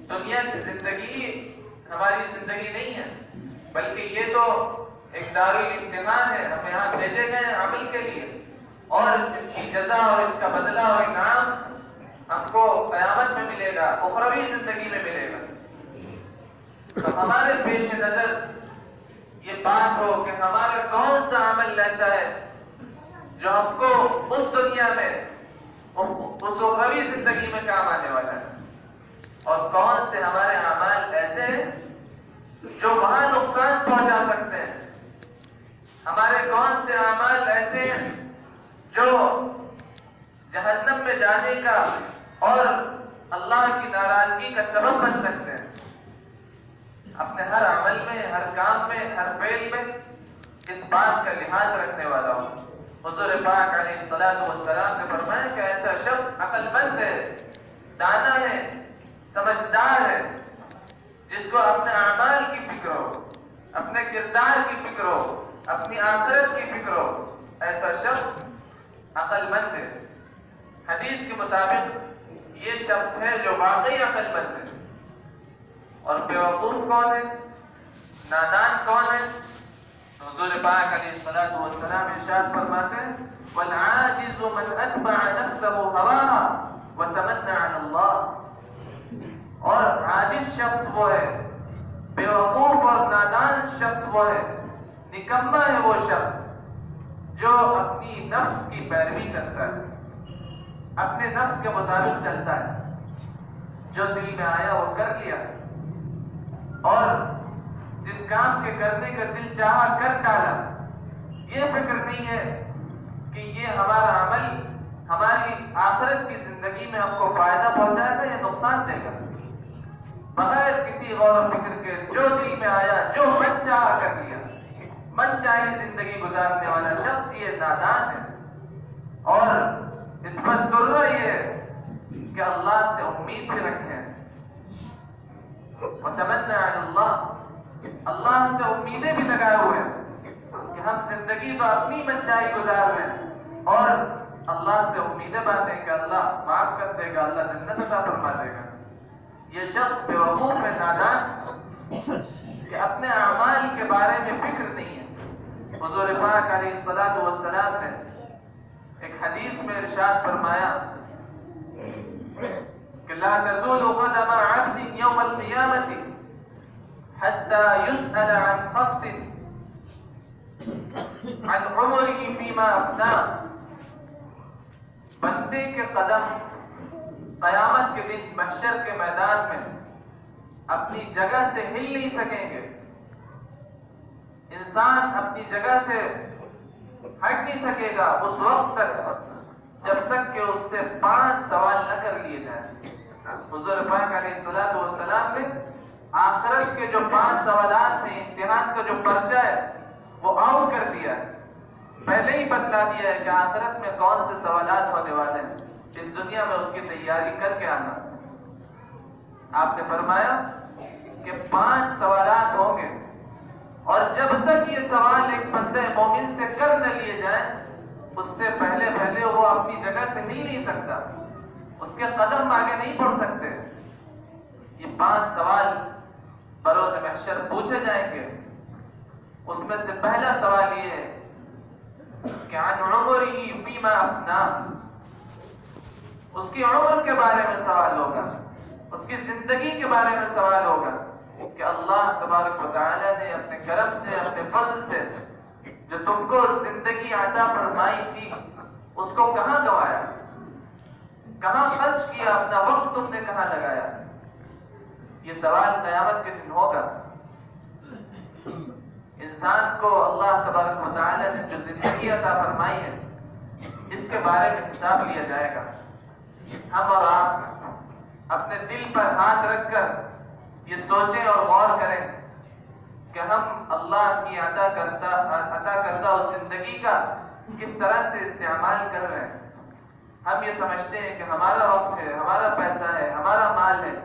دنیا کی زندگی ہماری زندگی نہیں ہے، بلکہ یہ تو ایک دارالامتحان ہے، ہم یہاں بھیجے گئے ہیں عمل کے لیے، اور اس کی جزا اور اس کا بدلہ اور انعام ہم کو قیامت میں ملے گا، اخروی زندگی میں ملے گا۔ تو ہمارے پیش نظر یہ بات ہو کہ ہمارا کون سا عمل ایسا ہے جو ہم کو اس دنیا میں اس اخروی زندگی میں کام آنے والا ہے، اور کون سے ہمارے اعمال ایسے ہیں جو وہاں نقصان پہنچا سکتے ہیں، ہمارے کون سے اعمال ایسے ہیں جو جہنم میں جانے کا اور اللہ کی ناراضگی کا سبب بن سکتے ہیں۔ اپنے ہر عمل میں، ہر کام میں، ہر فعل میں اس بات کا لحاظ رکھنے والا ہوں۔ حضور پاک علیہ السلام نے فرمایا کہ ایسا شخص عقل مند ہے، دانا ہے، سمجھدار ہے، جس کو اپنے اعمال کی فکر ہو، اپنے کردار کی فکر ہو، اپنی آخرت کی فکر ہو، ایسا شخص عقل مند ہے۔ حدیث کے مطابق یہ شخص ہے جو واقعی عقل مند ہے۔ اور بیوقوف کون ہے، نادان کون ہے؟ حضور پاک علیہ السلام ارشاد فرماتے ہیں والعاجز من اتبع نفسه هواها وتمنى على الله، اور عاجز شخص وہ ہے، بیوقوف اور نادان شخص وہ ہے، نکما ہے وہ شخص جو اپنی نفس کی پیروی کرتا ہے، اپنے نفس کے مطابق چلتا ہے، جو دل میں آیا وہ کر لیا، اور جس کام کے کرنے کا دل چاہا کر ڈالا۔ یہ فکر نہیں ہے کہ یہ ہمارا عمل ہماری آخرت کی زندگی میں ہم کو فائدہ پہنچائے گا یا نقصان دے گا، بغیر کسی غور و فکر کے جو دل میں آیا، جو من چاہا کر لیا، من چاہی زندگی گزارنے والا شخص یہ نادان ہے۔ اور اس پر ضرورت یہ ہے کہ اللہ سے امید بھی رکھیں، وتمنى على اللہ، اللہ سے امیدیں بھی لگائے ہوئے ہیں کہ ہم زندگی تو اپنی منچاہی گزار رہے ہیں، اور اللہ سے امیدیں باندھیں کہ اللہ معاف کر دے گا، اللہ جنت عطا فرما دے گا۔ یہ شخص بیوقوف ہے، نادان، کہ اپنے اعمال کے بارے میں فکر نہیں ہے۔ حضور پاک علیہ السلام نے ایک حدیث میں ارشاد فرمایا کہ لا تزول قدم عبد يوم القيامة حتى يسأل عن خمس عن عمره فيما أفناه۔ بندے کے قدم قیامت کے دن محشر کے میدان میں اپنی جگہ سے ہل نہیں سکیں گے، انسان اپنی جگہ سے ہٹ نہیں سکے گا اس وقت تک جب تک کہ اس سے 5 سوال نہ کر لیے جائیں۔ حضور پاک علیہ السلام نے آخرت کے جو 5 سوالات ہیں، امتحان کا جو پرچہ ہے وہ آؤٹ کر دیا ہے، پہلے ہی بتلا دیا ہے کہ آخرت میں کون سے سوالات ہونے والے ہیں، اس دنیا میں اس کی تیاری کر کے آنا۔ آپ نے فرمایا کہ 5 سوالات ہوں گے، اور جب تک یہ سوال ایک بندے مومن سے کر نہ لیے جائیں، اس سے پہلے وہ اپنی جگہ سے ہل نہیں سکتا، اس کے قدم آگے نہیں بڑھ سکتے۔ یہ 5 سوال بروز محشر پوچھے جائیں گے۔ اس میں سے پہلا سوال یہ ہے کہ عن عمره فيما افناه، اس کی عمر کے بارے میں سوال ہوگا، اس کی زندگی کے بارے میں سوال ہوگا کہ اللہ تبارک و تعالی نے اپنے کرم سے، اپنے فضل سے جو تم کو زندگی عطا فرمائی تھی، اس کو کہاں گوایا، کہاں خرچ کیا، اپنا وقت تم نے کہاں لگایا۔ یہ سوال قیامت کے دن ہوگا۔ انسان کو اللہ تبارک و تعالی نے جو زندگی عطا فرمائی ہے، اس کے بارے میں حساب لیا جائے گا۔ ہم اور آپ اپنے دل پر ہاتھ رکھ کر یہ سوچیں اور غور کریں کہ ہم اللہ کی عطا کرتا اس زندگی کا کس طرح سے استعمال کر رہے ہیں۔ ہم یہ سمجھتے ہیں کہ ہمارا وقت ہے، ہمارا پیسہ ہے، ہمارا مال ہے،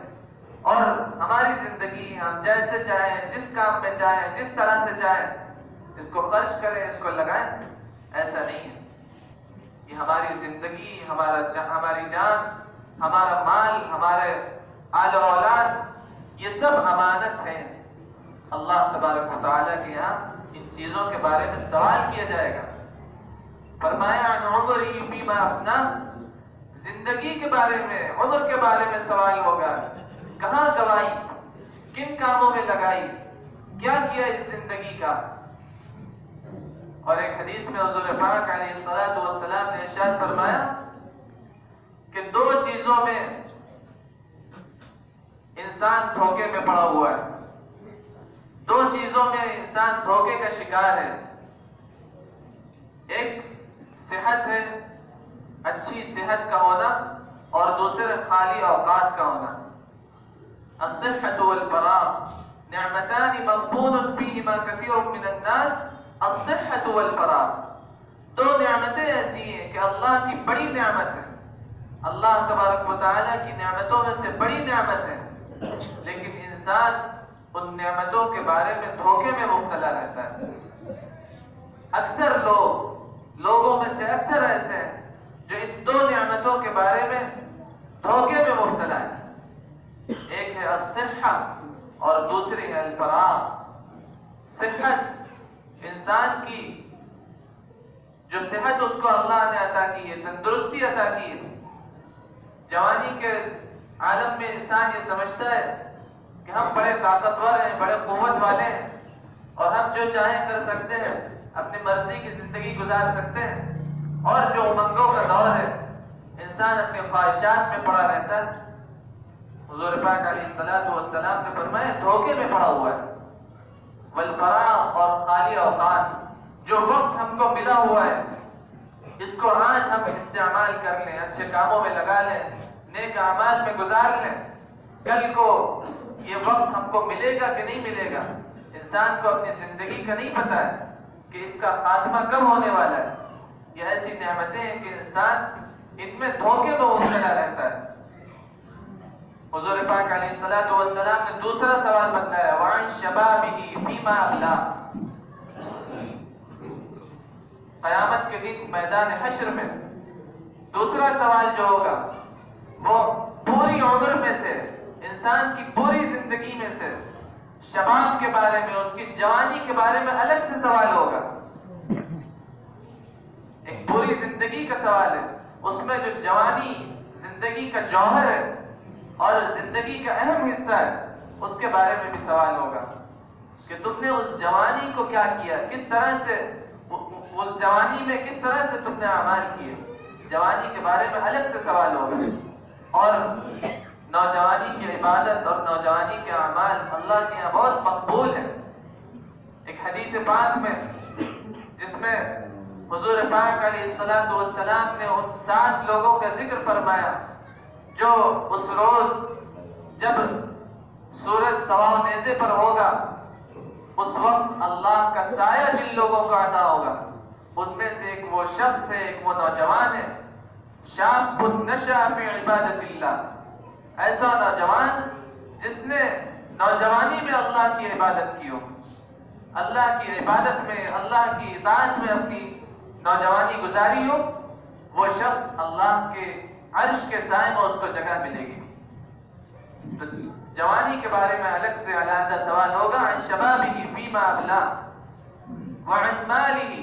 اور ہماری زندگی ہم جیسے چاہیں، جس کام میں چاہیں، جس طرح سے چاہیں اس کو خرچ کریں، اس کو لگائیں۔ ایسا نہیں ہے۔ یہ ہماری زندگی، ہماری جان، ہمارا مال، ہمارے آل و اولاد یہ سب امانت ہیں. اللہ تبارک و تعالیٰ کے یہاں ان چیزوں کے بارے میں سوال کیا جائے گا. فرمایا عن عمری فیما افنا، زندگی کے بارے میں، عمر کے بارے میں سوال ہوگا. کہاں گوائی، کن کاموں میں لگائی، کیا کیا اس زندگی کا. اور ایک حدیث میں حضور پاک علیہ الصلوۃ والسلام نے ارشاد فرمایا کہ دو چیزوں میں انسان دھوکے میں پڑا ہوا ہے، دو چیزوں میں انسان دھوکے کا شکار ہے. ایک صحت ہے، اچھی صحت کا ہونا، اور دوسرے خالی اوقات کا ہونا. الصحة والفراغ نعمتان مغبون فيهما كثير من الناس. الصحة والفراغ، دو نعمتیں ایسی ہیں کہ اللہ کی بڑی نعمت ہے، اللہ تبارک و تعالیٰ کی نعمتوں میں سے بڑی نعمت ہے، لیکن انسان ان نعمتوں کے بارے میں دھوکے میں مبتلا رہتا ہے. اکثر لوگوں میں سے اکثر ایسے ہیں جو ان دو نعمتوں کے بارے میں دھوکے میں مبتلا ہے. ایک ہے الصحہ اور دوسری ہے الفراغ. صحت، انسان کی جو صحت اس کو اللہ نے عطا کی ہے، تندرستی عطا کی ہے. جوانی کے عالم میں انسان یہ سمجھتا ہے کہ ہم بڑے طاقتور ہیں، بڑے قوت والے ہیں، اور ہم جو چاہیں کر سکتے ہیں، اپنی مرضی کی زندگی گزار سکتے ہیں. اور جو امنگوں کا دور ہے، انسان اپنے خواہشات میں پڑا رہتا ہے. حضور پاک علیہ الصلوۃ والسلام نے فرمایا دھوکے میں پڑا ہوا ہے. والفراغ، اور خالی اوقات، جو وقت ہم کو ملا ہوا ہے اس کو آج ہم استعمال کر لیں، اچھے کاموں میں لگا لیں، نیک اعمال میں گزار لیں. کل کو یہ وقت ہم کو ملے گا کہ نہیں ملے گا. انسان کو اپنی زندگی کا نہیں پتا ہے کہ اس کا خاتمہ کب ہونے والا ہے. یہ ایسی نعمتیں ہیں کہ انسان ان میں دھوکے میں مبتلا رہتا ہے. حضور پاک علیہ الصلوۃ والسلام نے دوسرا سوال بتلایا، وعن شبابہ فیما ابلا. قیامت کے دن میدان حشر میں دوسرا سوال جو ہوگا وہ پوری عمر میں سے، انسان کی پوری زندگی میں سے شباب کے بارے میں، اس کی جوانی کے بارے میں الگ سے سوال ہوگا. ایک پوری زندگی کا سوال ہے، اس میں جو جوانی زندگی کا جوہر ہے اور زندگی کا اہم حصہ ہے، اس کے بارے میں بھی سوال ہوگا کہ تم نے اس جوانی کو کیا کیا، کس طرح سے اس جوانی میں کس طرح سے تم نے اعمال کیے. جوانی کے بارے میں الگ سے سوال ہوگا. اور نوجوانی کی عبادت اور نوجوانی کے اعمال اللہ کے یہاں بہت مقبول ہیں. ایک حدیث پاک میں جس میں حضور پاک علیہ الصلوۃ والسلام نے ان 7 لوگوں کا ذکر فرمایا جو اس روز جب سورج سوا نیزے پر ہوگا اس وقت اللہ کا سایہ جن لوگوں کو عطا ہوگا. ان میں سے ایک وہ شخص ہے، ایک وہ نوجوان ہے، شاب نشأ فی عبادت اللہ. ایسا نوجوان جس نے نوجوانی میں اللہ کی عبادت کی ہو، اللہ کی عبادت میں، اللہ کی اطاعت میں اپنی نوجوانی گزاری ہو، وہ شخص اللہ کے عرش کے سائے میں اس کو جگہ ملے گی. تو جوانی کے بارے میں الگ سے علیحدہ سوال ہوگا. عن شبابہ فیما ابلا وعن مالہ.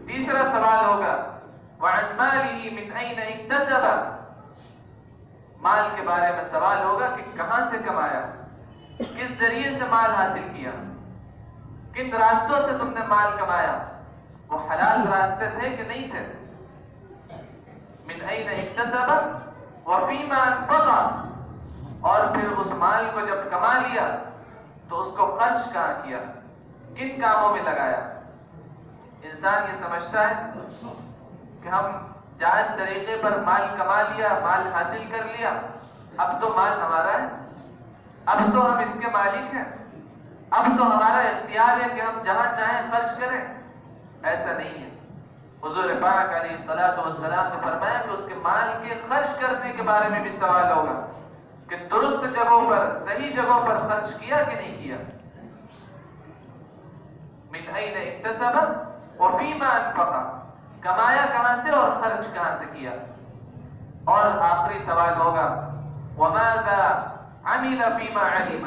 تیسرا سوال ہوگا وعن مالہ من این اکتسب. مال کے بارے میں سوال ہوگا کہ کہاں سے کمایا، کس ذریعے سے مال حاصل کیا، کن راستوں سے تم نے مال کمایا، وہ حلال راستے تھے کہ نہیں تھے. من این اکتسب وفیما انفق. اور پھر اس مال کو جب کما لیا تو اس کو خرچ کہاں کیا، کن کاموں میں لگایا. انسان یہ سمجھتا ہے کہ ہم جائز طریقے پر مال کما لیا، مال حاصل کر لیا، اب تو مال ہمارا ہے، اب تو ہم اس کے مالک ہیں، اب تو ہمارا اختیار ہے کہ ہم جہاں چاہیں خرچ کریں. ایسا نہیں ہے. حضور پاک علیہ الصلوۃ والسلام نے فرمایا کہ اس کے مال کے خرچ کرنے کے بارے میں بھی سوال ہوگا کہ درست جگہوں پر، صحیح جگہوں پر خرچ کیا کہ نہیں کیا. من این اکتسب وفیما انفق. کمایا کہاں سے اور خرچ کہاں سے کیا. اور آخری سوال ہوگا وماذا عمل فیما علم،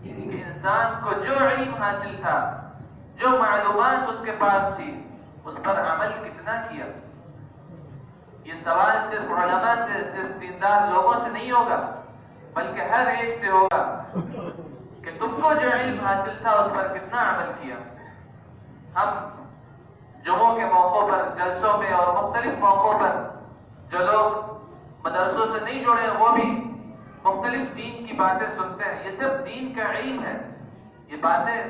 کہ انسان کو جو علم حاصل تھا، جو معلومات اس کے پاس تھی، اس پر عمل کتنا کیا۔ یہ سوال صرف علماء سے، صرف دیندار لوگوں سے نہیں ہوگا، بلکہ ہر ایک سے ہوگا کہ تم کو جو علم حاصل تھا اس پر کتنا عمل کیا۔ ہم جمعوں کے موقعوں پر، جلسوں میں اور مختلف موقعوں پر جو لوگ مدرسوں سے نہیں جڑے ہیں وہ بھی مختلف دین کی باتیں سنتے ہیں۔ یہ سب دین کا علم ہے، یہ باتیں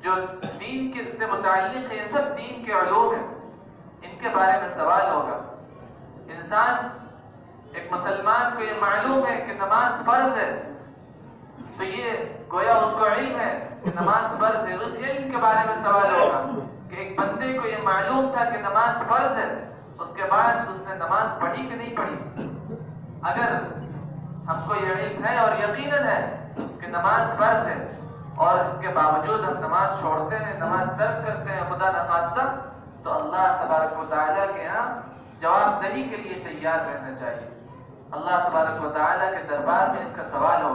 جو دین کے سے متعلق ہے یہ سب دین کے علوم ہیں، ان کے بارے میں سوال ہوگا۔ انسان، ایک مسلمان کو یہ معلوم ہے کہ نماز فرض ہے، تو یہ گویا اس کو علم ہے کہ نماز فرض ہے، اس علم کے بارے میں سوال ہوگا کہ ایک بندے کو یہ معلوم تھا کہ نماز فرض ہے، اس کے بعد اس نے نماز پڑھی کہ نہیں پڑھی۔ اگر ہم کو یہ علم ہے اور یقیناً ہے کہ نماز فرض ہے اور اس کے باوجود ہم نماز چھوڑتے ہیں، نماز ترک کرتے ہیں خدا نخواستہ، تو اللہ تبارک و تعالیٰ کے یہاں جواب دہی کے لیے تیار رہنا چاہیے۔ اللہ تبارک و تعالیٰ کے دربار میں اس کا سوال ہوگا۔